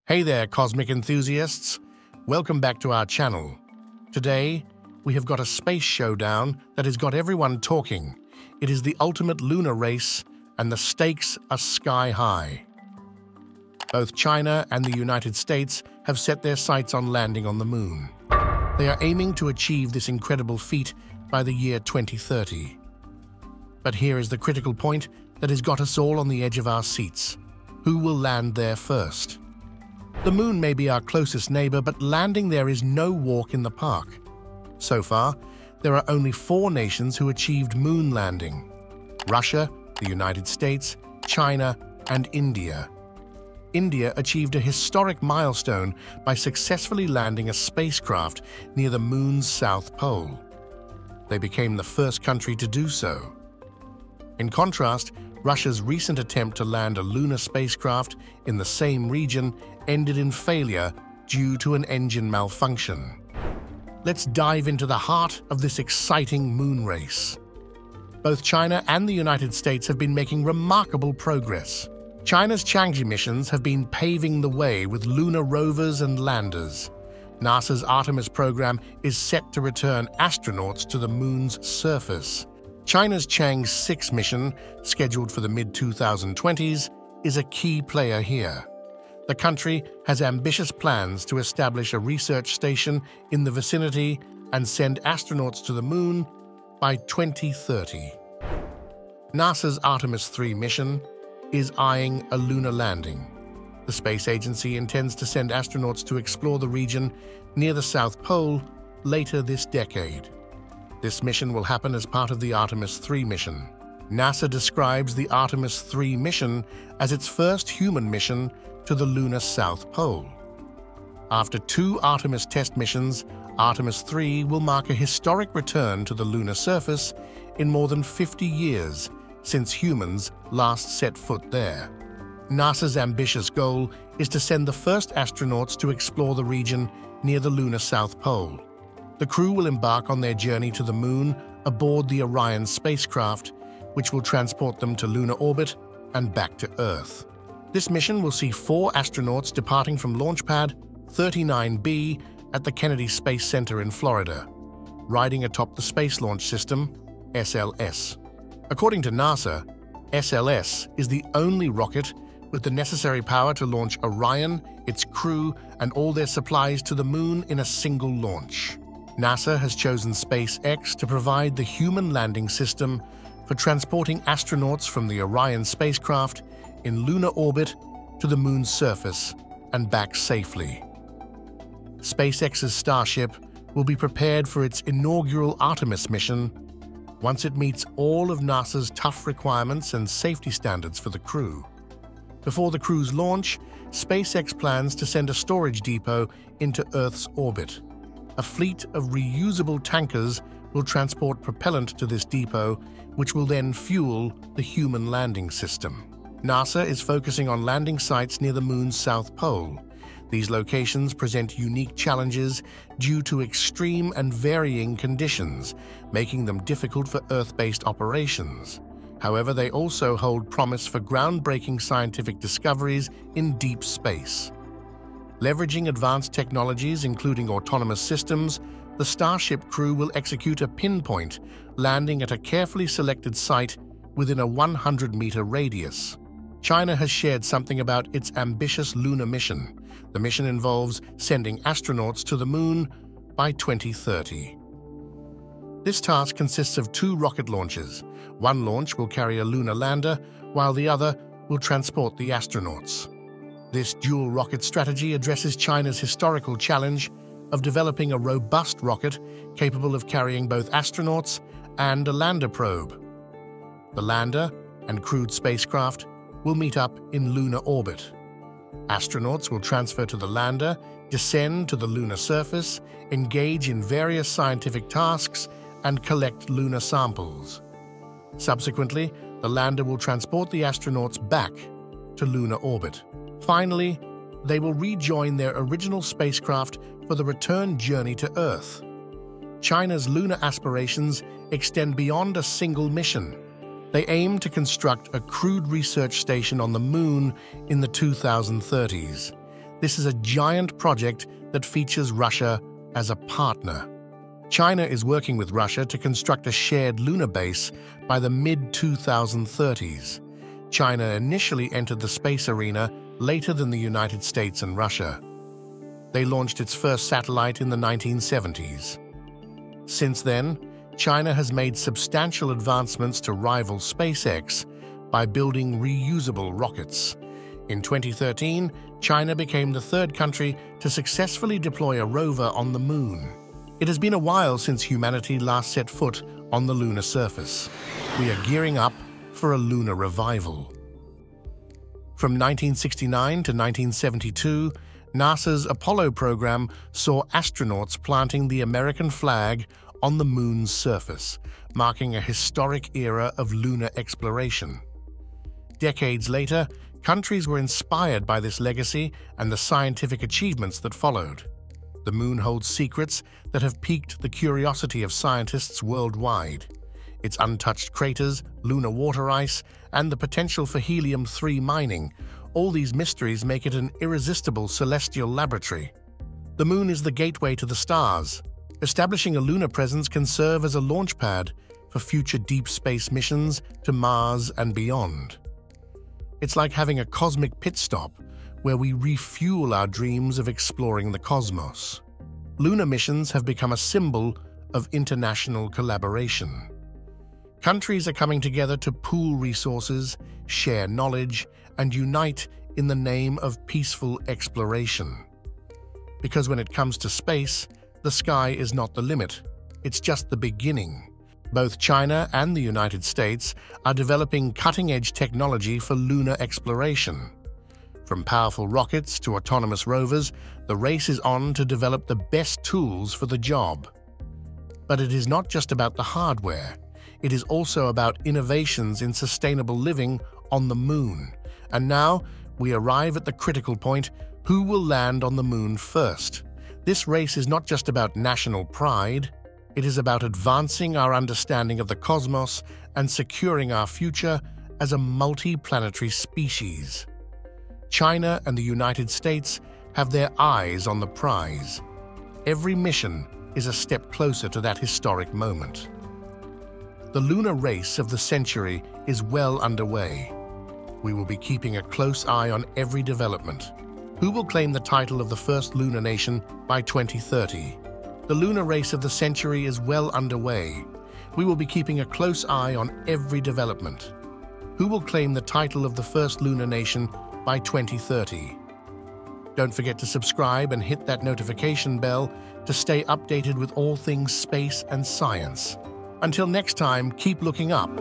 Hey there, cosmic enthusiasts! Welcome back to our channel. Today, we have got a space showdown that has got everyone talking. It is the ultimate lunar race, and the stakes are sky high. Both China and the United States have set their sights on landing on the moon. They are aiming to achieve this incredible feat by the year 2030. But here is the critical point that has got us all on the edge of our seats. Who will land there first? The moon may be our closest neighbor, but landing there is no walk in the park. So far, there are only 4 nations who achieved moon landing: Russia, the United States, China, and India. India achieved a historic milestone by successfully landing a spacecraft near the moon's south pole. They became the first country to do so. In contrast, Russia's recent attempt to land a lunar spacecraft in the same region ended in failure due to an engine malfunction. Let's dive into the heart of this exciting moon race. Both China and the United States have been making remarkable progress. China's Chang'e missions have been paving the way with lunar rovers and landers. NASA's Artemis program is set to return astronauts to the moon's surface. China's Chang'e 6 mission, scheduled for the mid-2020s, is a key player here. The country has ambitious plans to establish a research station in the vicinity and send astronauts to the moon by 2030. NASA's Artemis 3 mission is eyeing a lunar landing. The space agency intends to send astronauts to explore the region near the South Pole later this decade. This mission will happen as part of the Artemis 3 mission. NASA describes the Artemis 3 mission as its first human mission to the lunar South Pole. After 2 Artemis test missions, Artemis 3 will mark a historic return to the lunar surface in more than 50 years since humans last set foot there. NASA's ambitious goal is to send the first astronauts to explore the region near the lunar South Pole. The crew will embark on their journey to the moon aboard the Orion spacecraft, which will transport them to lunar orbit and back to Earth. This mission will see 4 astronauts departing from Launch Pad 39B at the Kennedy Space Center in Florida, riding atop the Space Launch System, SLS. According to NASA, SLS is the only rocket with the necessary power to launch Orion, its crew, and all their supplies to the moon in a single launch. NASA has chosen SpaceX to provide the human landing system for transporting astronauts from the Orion spacecraft in lunar orbit to the moon's surface and back safely. SpaceX's Starship will be prepared for its inaugural Artemis mission once it meets all of NASA's tough requirements and safety standards for the crew. Before the crew's launch, SpaceX plans to send a storage depot into Earth's orbit. A fleet of reusable tankers will transport propellant to this depot, which will then fuel the human landing system. NASA is focusing on landing sites near the moon's south pole. These locations present unique challenges due to extreme and varying conditions, making them difficult for Earth-based operations. However, they also hold promise for groundbreaking scientific discoveries in deep space. Leveraging advanced technologies, including autonomous systems, the Starship crew will execute a pinpoint landing at a carefully selected site within a 100-meter radius. China has shared something about its ambitious lunar mission. The mission involves sending astronauts to the moon by 2030. This task consists of 2 rocket launches. One launch will carry a lunar lander, while the other will transport the astronauts. This dual rocket strategy addresses China's historical challenge of developing a robust rocket capable of carrying both astronauts and a lander probe. The lander and crewed spacecraft will meet up in lunar orbit. Astronauts will transfer to the lander, descend to the lunar surface, engage in various scientific tasks, and collect lunar samples. Subsequently, the lander will transport the astronauts back to lunar orbit. Finally, they will rejoin their original spacecraft for the return journey to Earth. China's lunar aspirations extend beyond a single mission. They aim to construct a crewed research station on the moon in the 2030s. This is a giant project that features Russia as a partner. China is working with Russia to construct a shared lunar base by the mid-2030s. China initially entered the space arena later than the United States and Russia. They launched its first satellite in the 1970s. Since then, China has made substantial advancements to rival SpaceX by building reusable rockets. In 2013, China became the third country to successfully deploy a rover on the Moon. It has been a while since humanity last set foot on the lunar surface. We are gearing up for a lunar revival. From 1969 to 1972, NASA's Apollo program saw astronauts planting the American flag on the Moon's surface, marking a historic era of lunar exploration. Decades later, countries were inspired by this legacy and the scientific achievements that followed. The Moon holds secrets that have piqued the curiosity of scientists worldwide. Its untouched craters, lunar water ice, and the potential for helium-3 mining, all these mysteries make it an irresistible celestial laboratory. The Moon is the gateway to the stars. Establishing a lunar presence can serve as a launch pad for future deep space missions to Mars and beyond. It's like having a cosmic pit stop where we refuel our dreams of exploring the cosmos. Lunar missions have become a symbol of international collaboration. Countries are coming together to pool resources, share knowledge, and unite in the name of peaceful exploration. Because when it comes to space, the sky is not the limit, it's just the beginning. Both China and the United States are developing cutting-edge technology for lunar exploration. From powerful rockets to autonomous rovers, the race is on to develop the best tools for the job. But it is not just about the hardware. It is also about innovations in sustainable living on the Moon. And now, we arrive at the critical point: who will land on the Moon first? This race is not just about national pride. It is about advancing our understanding of the cosmos and securing our future as a multi-planetary species. China and the United States have their eyes on the prize. Every mission is a step closer to that historic moment. The lunar race of the century is well underway. We will be keeping a close eye on every development. Who will claim the title of the first lunar nation by 2030? The lunar race of the century is well underway. We will be keeping a close eye on every development. Who will claim the title of the first lunar nation by 2030? Don't forget to subscribe and hit that notification bell to stay updated with all things space and science. Until next time, keep looking up.